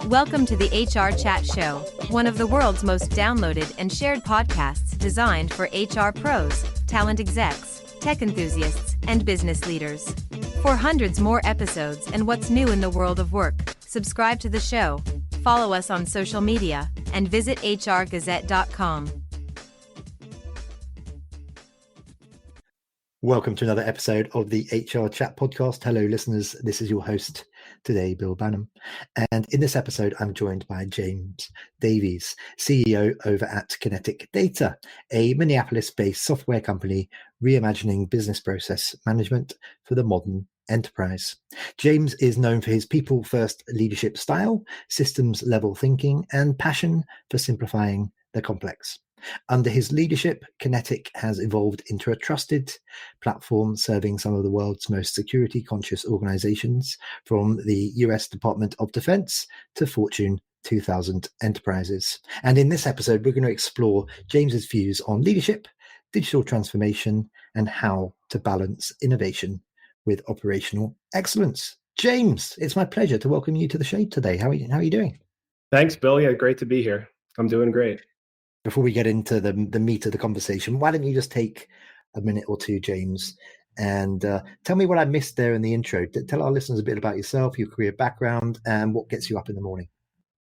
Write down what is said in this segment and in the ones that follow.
Welcome to the HR Chat Show, one of the world's most downloaded and shared podcasts designed for HR pros, talent execs, tech enthusiasts, and business leaders. For hundreds more episodes and what's new in the world of work, subscribe to the show, follow us on social media, and visit hrgazette.com. Welcome to another episode of the HR Chat Podcast. Hello, listeners. This is your host today, Bill Bannum. And in this episode, I'm joined by James Davies, CEO over at Kinetic Data, a Minneapolis-based software company reimagining business process management for the modern enterprise. James is known for his people-first leadership style, systems-level thinking, and passion for simplifying the complex. Under his leadership, Kinetic has evolved into a trusted platform serving some of the world's most security-conscious organizations, from the US Department of Defense to Fortune 2000 enterprises. And in this episode, we're going to explore James's views on leadership, digital transformation, and how to balance innovation with operational excellence. James, it's my pleasure to welcome you to the show today. How are you doing? Thanks, Bill. Yeah, great to be here. I'm doing great. Before we get into the meat of the conversation, why don't you just take a minute or two, James, and tell me what I missed there in the intro. Tell our listeners a bit about yourself, your career background, and what gets you up in the morning.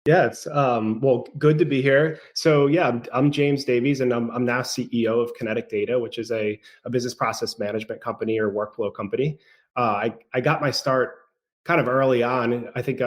Yeah, it's well, good to be here. So yeah, I'm James Davies, and I'm now CEO of Kinetic Data, which is a business process management company or workflow company. I got my start kind of early on. I think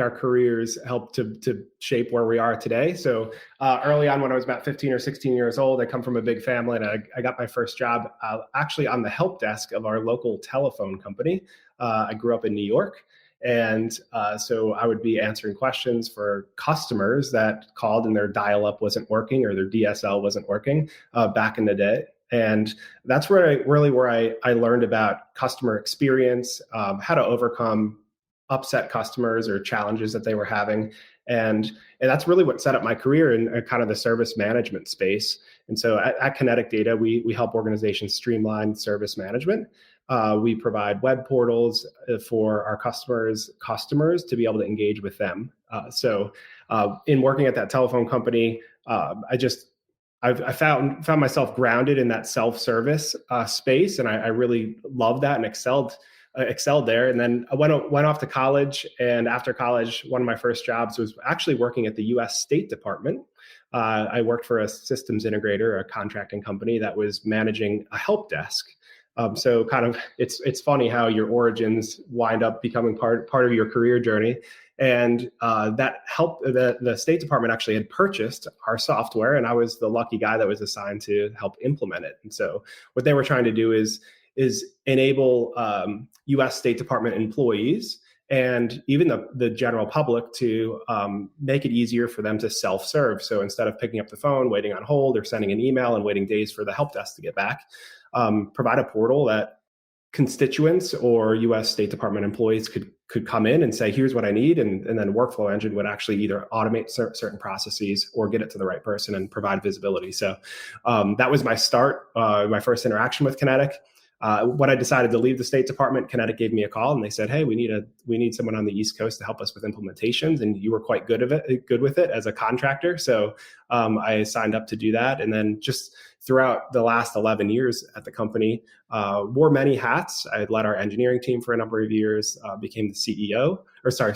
our careers helped to shape where we are today. So early on, when I was about 15 or 16 years old, I come from a big family, and I got my first job actually on the help desk of our local telephone company. I grew up in New York, and so I would be answering questions for customers that called and their dial-up wasn't working or their DSL wasn't working back in the day. And that's where I learned about customer experience, how to overcome upset customers or challenges that they were having. And that's really what set up my career in kind of the service management space. And so at Kinetic Data, we help organizations streamline service management. We provide web portals for our customers to be able to engage with them. So in working at that telephone company, I found myself grounded in that self-service space, and I really loved that and excelled there. And then I went off to college, and after college, one of my first jobs was actually working at the US State Department. I worked for a systems integrator, a contracting company that was managing a help desk. So kind of, it's funny how your origins wind up becoming part of your career journey. And that helped, the State Department actually had purchased our software, and I was the lucky guy that was assigned to help implement it. And so what they were trying to do is enable U.S. State Department employees and even the general public to make it easier for them to self-serve. So instead of picking up the phone, waiting on hold, or sending an email and waiting days for the help desk to get back, provide a portal that constituents or U.S. State Department employees could come in and say, here's what I need. And then Workflow Engine would actually either automate certain processes or get it to the right person and provide visibility. So that was my start, my first interaction with Kinetic. When I decided to leave the State Department, Kinetic gave me a call and they said, hey, we need someone on the East Coast to help us with implementations. And you were quite good with it as a contractor. So I signed up to do that. And then just throughout the last 11 years at the company, wore many hats. I had led our engineering team for a number of years, became the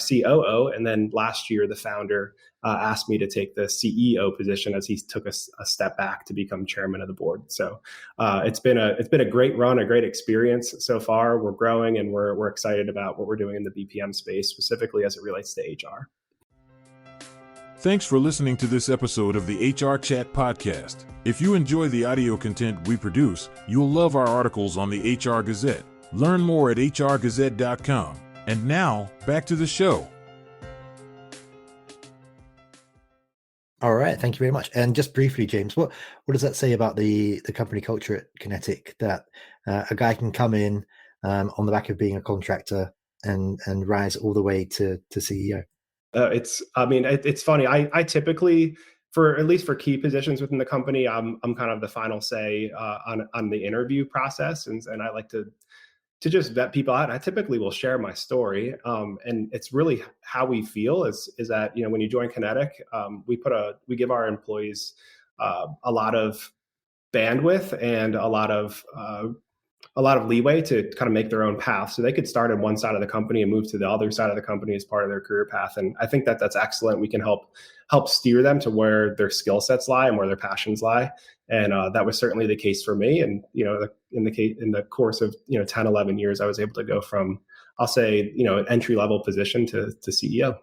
COO. And then last year, the founder asked me to take the CEO position as he took a step back to become chairman of the board. So it's been a great run, a great experience so far. We're growing, and we're excited about what we're doing in the BPM space, specifically as it relates to HR. Thanks for listening to this episode of the HR Chat Podcast. If you enjoy the audio content we produce, you'll love our articles on the HR Gazette. Learn more at hrgazette.com. And now, back to the show. All right, thank you very much. And just briefly, James, what does that say about the company culture at Kinetic, that a guy can come in on the back of being a contractor and rise all the way to CEO? It's funny. I typically, at least for key positions within the company, I'm kind of the final say on the interview process, and I like to to just vet people out. I typically will share my story, and it's really how we feel is that, you know, when you join Kinetic, we give our employees a lot of bandwidth and a lot of leeway to kind of make their own path. So they could start on one side of the company and move to the other side of the company as part of their career path. And I think that that's excellent. We can help steer them to where their skill sets lie and where their passions lie. And that was certainly the case for me. And, you know, in the course of, you know, 10, 11 years, I was able to go from, I'll say, you know, an entry level position to CEO.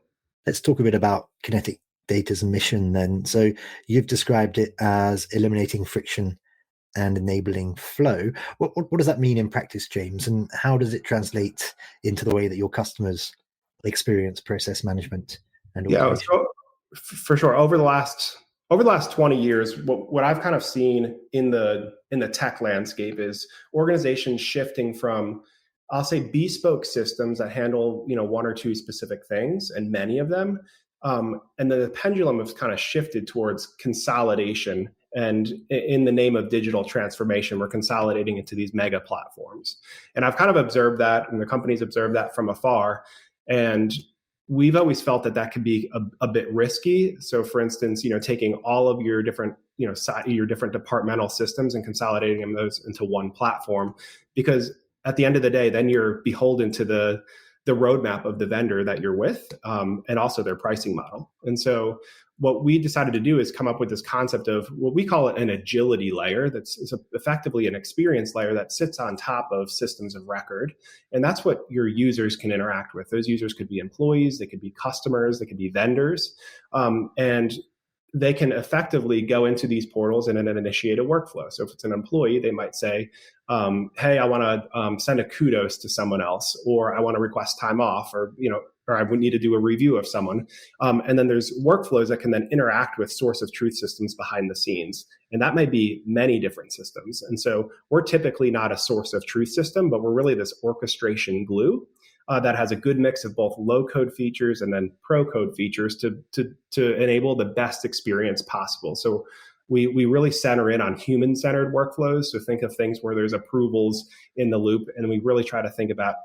Let's talk a bit about Kinetic Data's mission then. So you've described it as eliminating friction and enabling flow. What does that mean in practice, James? And how does it translate into the way that your customers experience process management and automation? Yeah, so for sure. Over the last 20 years, what I've kind of seen in the tech landscape is organizations shifting from, I'll say, bespoke systems that handle, you know, one or two specific things, and many of them. And then the pendulum has kind of shifted towards consolidation. And in the name of digital transformation, we're consolidating into these mega platforms. And I've kind of observed that, and the companies observed that from afar. And we've always felt that could be a bit risky. So for instance, you know, taking all of your different, you know, your different departmental systems and consolidating those into one platform, because at the end of the day, then you're beholden to the roadmap of the vendor that you're with, and also their pricing model. And so what we decided to do is come up with this concept of what we call an agility layer that's effectively an experience layer that sits on top of systems of record. And that's what your users can interact with. Those users could be employees, they could be customers, they could be vendors. And they can effectively go into these portals and then initiate a workflow. So if it's an employee, they might say, hey, I want to send a kudos to someone else, or I want to request time off, or, you know, or I would need to do a review of someone. And then there's workflows that can then interact with source of truth systems behind the scenes. And that may be many different systems. And so we're typically not a source of truth system, but we're really this orchestration glue that has a good mix of both low code features and then pro code features to enable the best experience possible. So we really center in on human-centered workflows. So think of things where there's approvals in the loop, and we really try to think about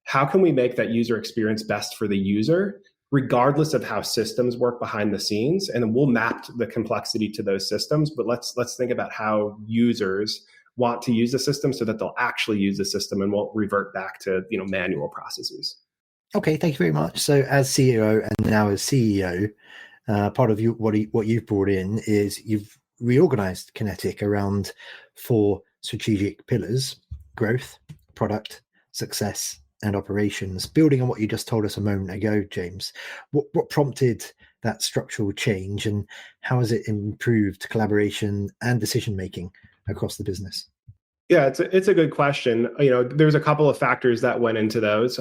how can we make that user experience best for the user, regardless of how systems work behind the scenes. And we'll map the complexity to those systems, but let's think about how users want to use the system so that they'll actually use the system and won't revert back to, you know, manual processes. Okay, thank you very much. So as CEO and now as CEO, part of what you've brought in is you've reorganized Kinetic around 4 strategic pillars: growth, product, success, and operations. Building on what you just told us a moment ago, James, what prompted that structural change, and how has it improved collaboration and decision making across the business? Yeah, it's a good question. You know, there's a couple of factors that went into those.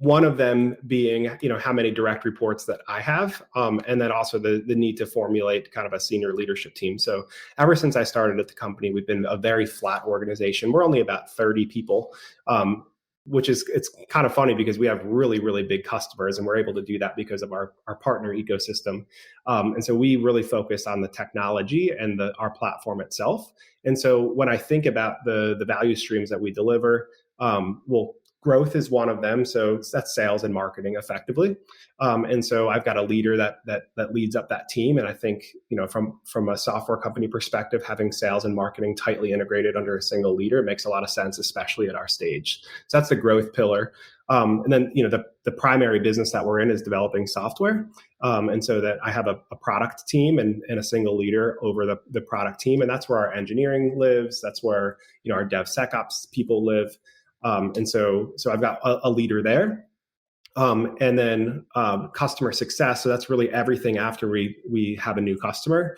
One of them being, you know, how many direct reports that I have, and then also the need to formulate kind of a senior leadership team. So ever since I started at the company, we've been a very flat organization. We're only about 30 people, which is, it's kind of funny because we have really, really big customers, and we're able to do that because of our partner ecosystem. And so we really focus on the technology and our platform itself. And so when I think about the value streams that we deliver, well, growth is one of them. So that's sales and marketing effectively. And so I've got a leader that leads up that team. And I think, you know, from a software company perspective, having sales and marketing tightly integrated under a single leader makes a lot of sense, especially at our stage. So that's the growth pillar. And then, you know, the primary business that we're in is developing software. And so that I have a product team and a single leader over the product team. And that's where our engineering lives. That's where, you know, our DevSecOps people live. And so I've got a leader there. And then customer success. So that's really everything after we have a new customer,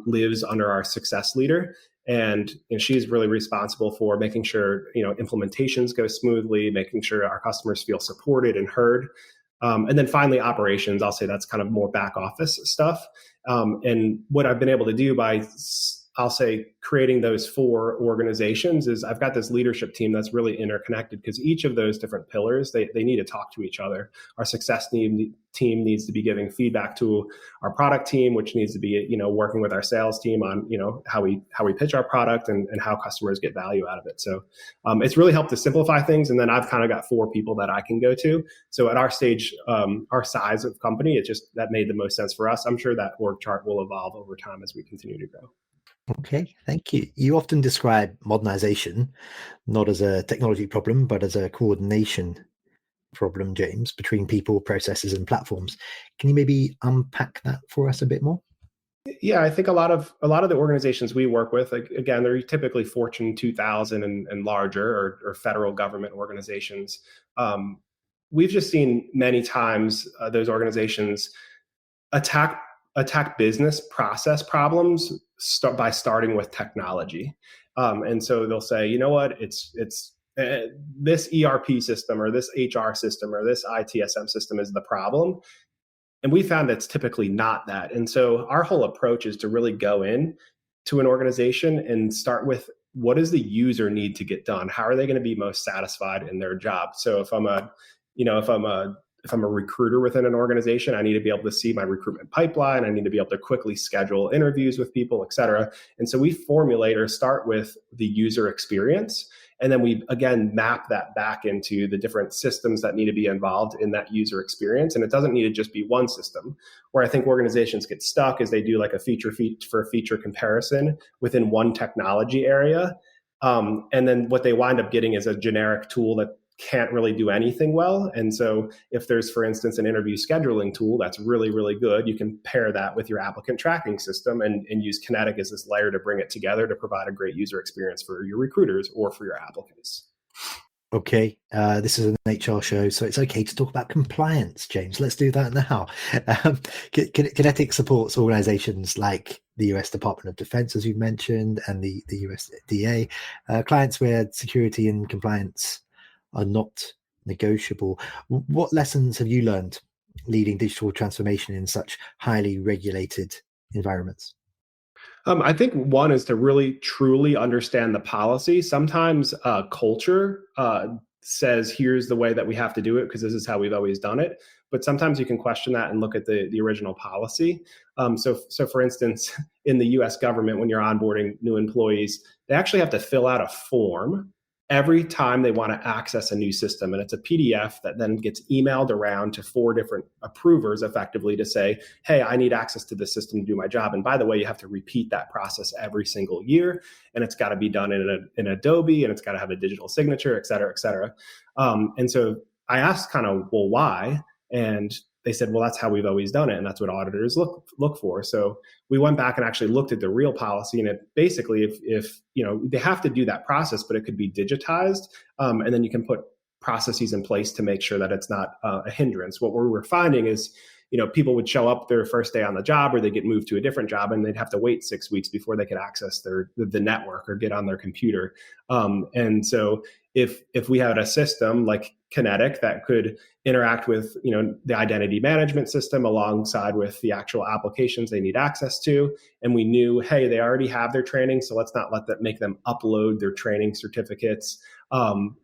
lives under our success leader. And, you know, she's really responsible for making sure, you know, implementations go smoothly, making sure our customers feel supported and heard. And then finally, operations. I'll say that's kind of more back office stuff. And what I've been able to do by, I'll say creating those 4 organizations is I've got this leadership team that's really interconnected, because each of those different pillars, they need to talk to each other. Our success team needs to be giving feedback to our product team, which needs to be, working with our sales team on, how we pitch our product and how customers get value out of it. So it's really helped to simplify things. And then I've kind of got 4 people that I can go to. So at our stage, our size of company, that made the most sense for us. I'm sure that org chart will evolve over time as we continue to grow. Okay, thank you. You often describe modernization not as a technology problem, but as a coordination problem, James, between people, processes, and platforms. Can you maybe unpack that for us a bit more? Yeah, I think a lot of the organizations we work with, like, again, they're typically Fortune 2000 and larger, or federal government organizations. We've just seen many times those organizations attack business process problems by starting with technology. And so they'll say, you know what, it's this ERP system or this HR system or this ITSM system is the problem. And we found that's typically not that. And so our whole approach is to really go in to an organization and start with, what does the user need to get done? How are they going to be most satisfied in their job? So if I'm a recruiter within an organization, I need to be able to see my recruitment pipeline. I need to be able to quickly schedule interviews with people, et cetera. And so we formulate or start with the user experience. And then we, again, map that back into the different systems that need to be involved in that user experience. And it doesn't need to just be one system. Where I think organizations get stuck is they do like a feature comparison within one technology area. And then what they wind up getting is a generic tool that can't really do anything well. And so if there's, for instance, an interview scheduling tool that's really, really good, you can pair that with your applicant tracking system and use Kinetic as this layer to bring it together to provide a great user experience for your recruiters or for your applicants. Okay, this is an HR show, so it's okay to talk about compliance, James. Let's do that now. Kinetic supports organizations like the US Department of Defense, as you've mentioned, and the USDA, clients where security and compliance are not negotiable. What lessons have you learned leading digital transformation in such highly regulated environments? I think one is to really truly understand the policy. Sometimes culture says, here's the way that we have to do it because this is how we've always done it. But sometimes you can question that and look at the original policy. So for instance, in the US government, when you're onboarding new employees, they actually have to fill out a form every time they want to access a new system. And it's a PDF that then gets emailed around to 4 different approvers effectively to say, hey, I need access to this system to do my job. And by the way, you have to repeat that process every single year. And it's got to be done in Adobe, and it's got to have a digital signature, et cetera, et cetera. And so I asked kind of, well, why? And they said, well, that's how we've always done it. And that's what auditors look for. So we went back and actually looked at the real policy. And it basically, if they have to do that process, but it could be digitized. And then you can put processes in place to make sure that it's not a hindrance. What we were finding is, people would show up their first day on the job, or they get moved to a different job, and they'd have to wait 6 weeks before they could access the network or get on their computer. And so if we had a system like Kinetic that could interact with the identity management system alongside with the actual applications they need access to, and we knew, hey, they already have their training, so let's not make them upload their training certificates,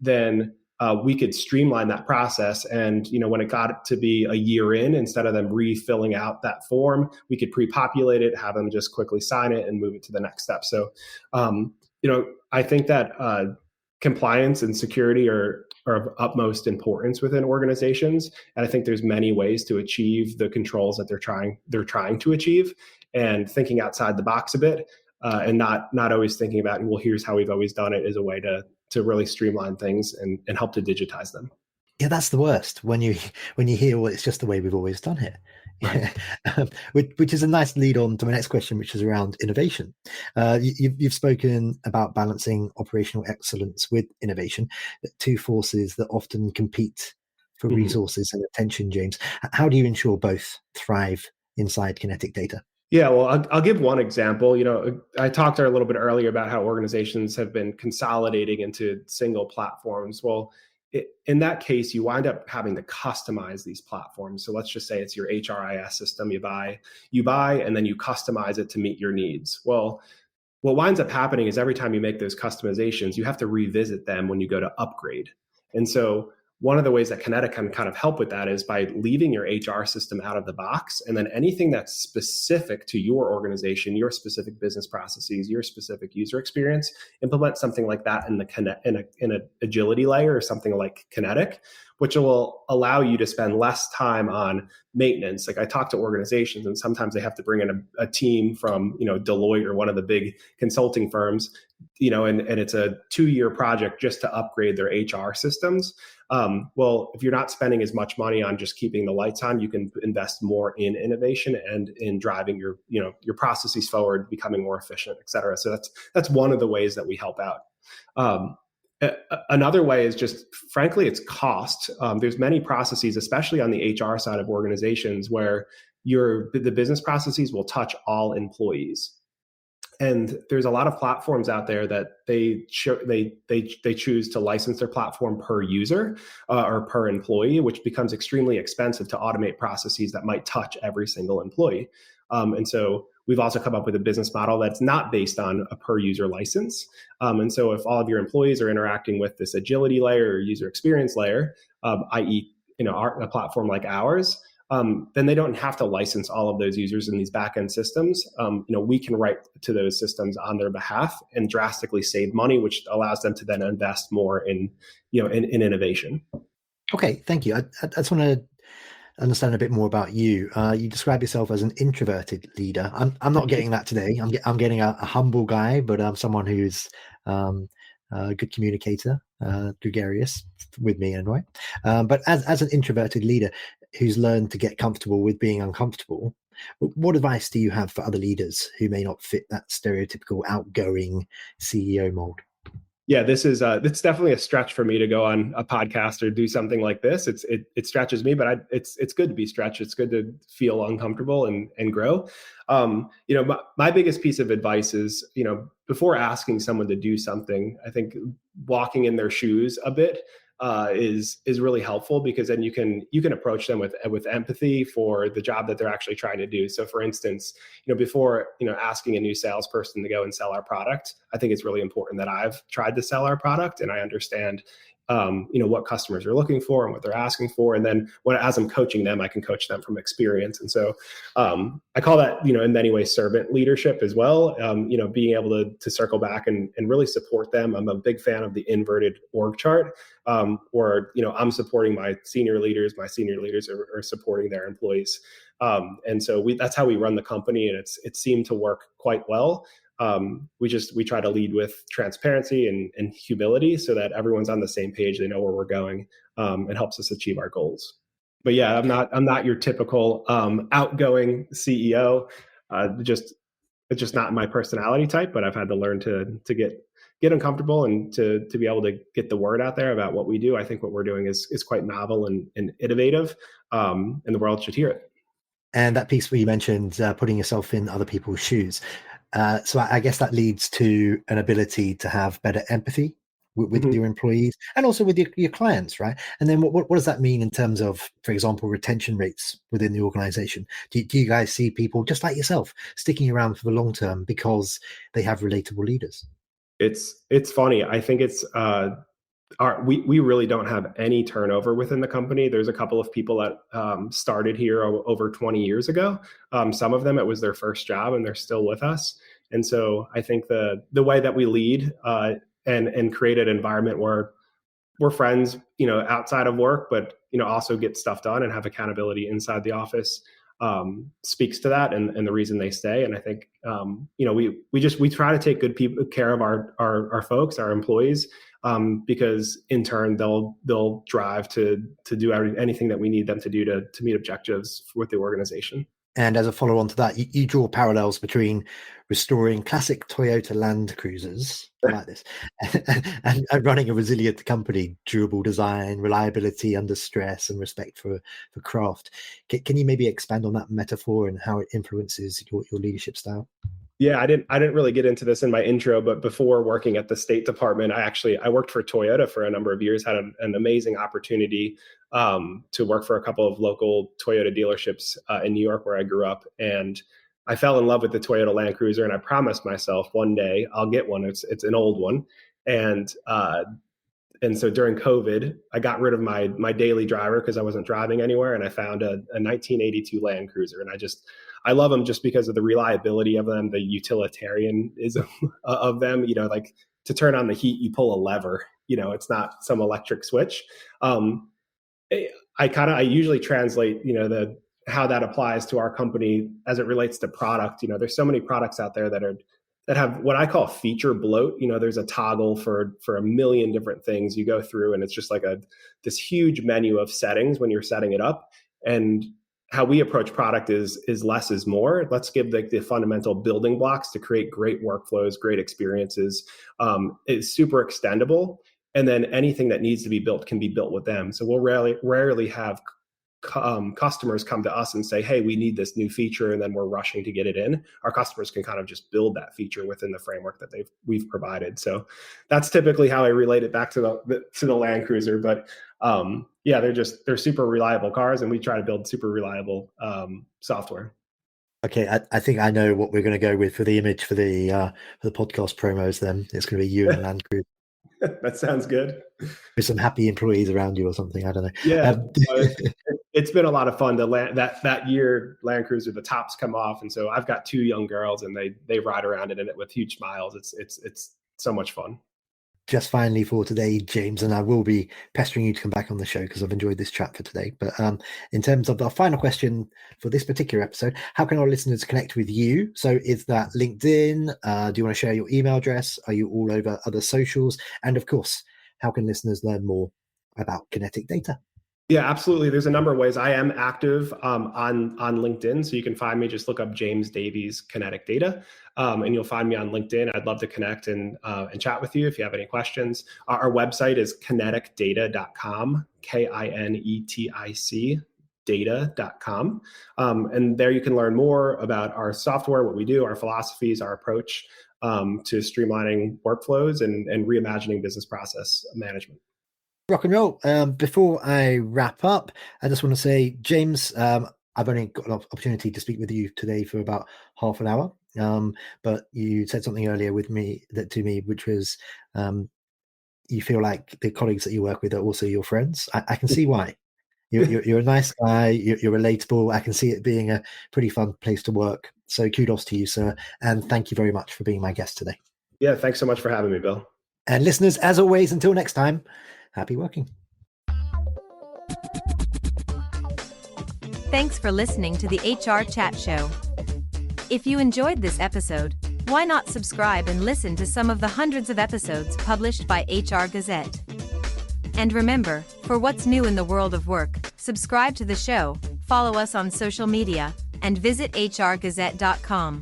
then we could streamline that process. And when it got to be a year in, instead of them refilling out that form, we could pre-populate it, have them just quickly sign it and move it to the next step. So I think that compliance and security are of utmost importance within organizations. And I think there's many ways to achieve the controls that they're trying to achieve, and thinking outside the box a bit, and not always thinking about, well, here's how we've always done it, is a way to really streamline things and help to digitize them. Yeah, that's the worst, when you hear, well, it's just the way we've always done it. Right. Which is a nice lead on to my next question, which is around innovation. You've spoken about balancing operational excellence with innovation, 2 forces that often compete for resources and attention, James. How do you ensure both thrive inside Kinetic Data? Yeah, well, I'll give one example. I talked a little bit earlier about how organizations have been consolidating into single platforms. Well, in that case, you wind up having to customize these platforms. So let's just say it's your HRIS system you buy, and then you customize it to meet your needs. Well, what winds up happening is every time you make those customizations, you have to revisit them when you go to upgrade. And so one of the ways that Kinetic can kind of help with that is by leaving your HR system out of the box, and then anything that's specific to your organization, your specific business processes, your specific user experience, implement something like that in the in an agility layer or something like Kinetic, which will allow you to spend less time on maintenance. Like I talk to organizations, and sometimes they have to bring in a team from Deloitte or one of the big consulting firms, and it's a 2-year project just to upgrade their HR systems. Well, if you're not spending as much money on just keeping the lights on, you can invest more in innovation and in driving your processes forward, becoming more efficient, et cetera. So that's one of the ways that we help out. Another way is just, frankly, it's cost. There's many processes, especially on the HR side of organizations, where the business processes will touch all employees. And there's a lot of platforms out there that they choose to license their platform per user or per employee, which becomes extremely expensive to automate processes that might touch every single employee. And so we've also come up with a business model that's not based on a per user license. And so if all of your employees are interacting with this agility layer or user experience layer, i.e., a platform like ours, then they don't have to license all of those users in these backend systems. We can write to those systems on their behalf and drastically save money, which allows them to then invest more in innovation. Okay, thank you. I just want to understand a bit more about you. You describe yourself as an introverted leader. I'm not getting that today. I'm getting a humble guy, but I'm someone who's a good communicator, gregarious with me anyway. But as an introverted leader who's learned to get comfortable with being uncomfortable, what advice do you have for other leaders who may not fit that stereotypical outgoing CEO mold? Yeah, it's definitely a stretch for me to go on a podcast or do something like this. It stretches me, but it's good to be stretched. It's good to feel uncomfortable and grow. My biggest piece of advice is, before asking someone to do something, I think walking in their shoes a bit is really helpful, because then you can approach them with empathy for the job that they're actually trying to do. So for instance, before asking a new salesperson to go and sell our product, I think it's really important that I've tried to sell our product and I understand what customers are looking for and what they're asking for. And then as I'm coaching them, I can coach them from experience. And so I call that, in many ways, servant leadership as well. Being able to circle back and really support them. I'm a big fan of the inverted org chart, where, I'm supporting my senior leaders are supporting their employees. And so that's how we run the company. And it seemed to work quite well. We try to lead with transparency and humility so that everyone's on the same page. They know where we're going. It helps us achieve our goals. But yeah, I'm not your typical outgoing CEO. It's just not my personality type. But I've had to learn to get uncomfortable and to be able to get the word out there about what we do. I think what we're doing is quite novel and innovative, and the world should hear it. And that piece where you mentioned putting yourself in other people's shoes. So I guess that leads to an ability to have better empathy with mm-hmm. your employees and also with your clients, right? And then what does that mean in terms of, for example, retention rates within the organization? Do you guys see people just like yourself sticking around for the long term because they have relatable leaders? It's funny. I think it's we really don't have any turnover within the company. There's a couple of people that started here over 20 years ago. Some of them, it was their first job and they're still with us. And so I think the way that we lead and create an environment where we're friends, outside of work, but, also get stuff done and have accountability inside the office speaks to that and the reason they stay. And I think, we try to take good care of our folks, our employees, because in turn they'll drive to do anything that we need them to do to meet objectives with the organization. And as a follow on to that, you draw parallels between restoring classic Toyota Land Cruisers, I like this, and running a resilient company, durable design, reliability under stress, and respect for craft. Can you maybe expand on that metaphor and how it influences your leadership style? Yeah, I didn't really get into this in my intro, but before working at the State Department, I worked for Toyota for a number of years, had an amazing opportunity to work for a couple of local Toyota dealerships in New York where I grew up. And I fell in love with the Toyota Land Cruiser, and I promised myself one day I'll get one. It's an old one, and so during COVID, I got rid of my daily driver because I wasn't driving anywhere, and I found a 1982 Land Cruiser, and I love them just because of the reliability of them, the utilitarianism of them. Like to turn on the heat, you pull a lever. It's not some electric switch. I usually translate, how that applies to our company as it relates to product. There's so many products out there that have what I call feature bloat. There's a toggle for a million different things you go through, and it's just like this huge menu of settings when you're setting it up. And how we approach product is less is more. Let's give the fundamental building blocks to create great workflows, great experiences. It's super extendable. And then anything that needs to be built can be built with them. So we'll rarely have customers come to us and say, hey, we need this new feature, and then we're rushing to get it in. Our customers can kind of just build that feature within the framework that we've provided. So that's typically how I relate it back to the Land Cruiser. But yeah, they're super reliable cars, and we try to build super reliable software. Okay, I think I know what we're going to go with for the image for the podcast promos. Then it's going to be you and Land Cruiser. That sounds good. With some happy employees around you or something. I don't know. Yeah, it's been a lot of fun. That year Land Cruiser, the tops come off, and so I've got 2 young girls, and they ride around in it with huge smiles. It's so much fun. Just finally for today, James, and I will be pestering you to come back on the show because I've enjoyed this chat for today. But in terms of our final question for this particular episode, how can our listeners connect with you? So is that LinkedIn? Do you want to share your email address? Are you all over other socials? And of course, how can listeners learn more about Kinetic Data? Yeah, absolutely. There's a number of ways. I am active on LinkedIn, so you can find me. Just look up James Davies Kinetic Data, and you'll find me on LinkedIn. I'd love to connect and chat with you if you have any questions. Our website is kineticdata.com, KINETIC data.com, and there you can learn more about our software, what we do, our philosophies, our approach to streamlining workflows and reimagining business process management. Rock and roll. Before I wrap up, I just want to say, James, I've only got an opportunity to speak with you today for about half an hour, but you said something earlier to me, which was you feel like the colleagues that you work with are also your friends. I can see why. You're a nice guy. You're relatable. I can see it being a pretty fun place to work. So kudos to you, sir, and thank you very much for being my guest today. Yeah, thanks so much for having me, Bill. And listeners, as always, until next time, happy working. Thanks for listening to the HR Chat Show. If you enjoyed this episode, why not subscribe and listen to some of the hundreds of episodes published by HR Gazette? And remember, for what's new in the world of work, subscribe to the show, follow us on social media, and visit hrgazette.com.